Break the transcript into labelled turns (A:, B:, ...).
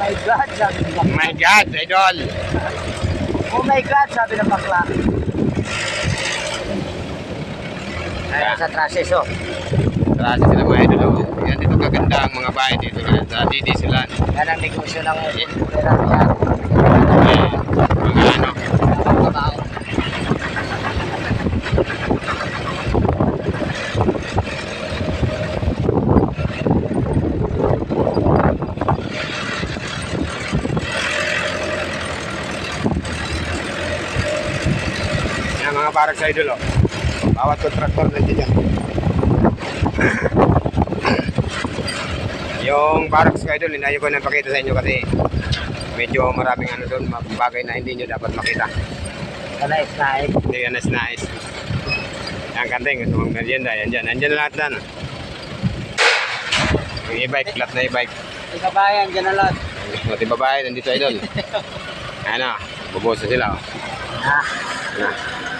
A: my God, sabi ng bakla.
B: My God, idol.
A: Oh my God, sabi ng bakla. Ayan sa trases, oh.
B: Trase sila mga idol. Oh. Yan, dito kaganda ang mga bahay dito. Sa Didi sila.
A: Yan ang negosyo ng kulera niya.
B: Mga ano.
A: Kabaw.
B: Yan mga barang sa idol. Oh. Bawat kontraktor nandiyan yan. Yung barracks ka idol, inayo ko na pakita sa inyo kasi medyo maraming ano doon, bagay na hindi nyo dapat makita.
A: Kanais-nais.
B: Hindi ka nais. Yan kanting, gusto mong merienda, yan dyan. Nandyan na lahat dyan. Yung e-bike, flat na e-bike.
A: Ika bayan, dyan na lahat.
B: Mati babae, nandito idol. Ayan na, bubuso sila. Oh.
A: Ah.
B: Ayan na.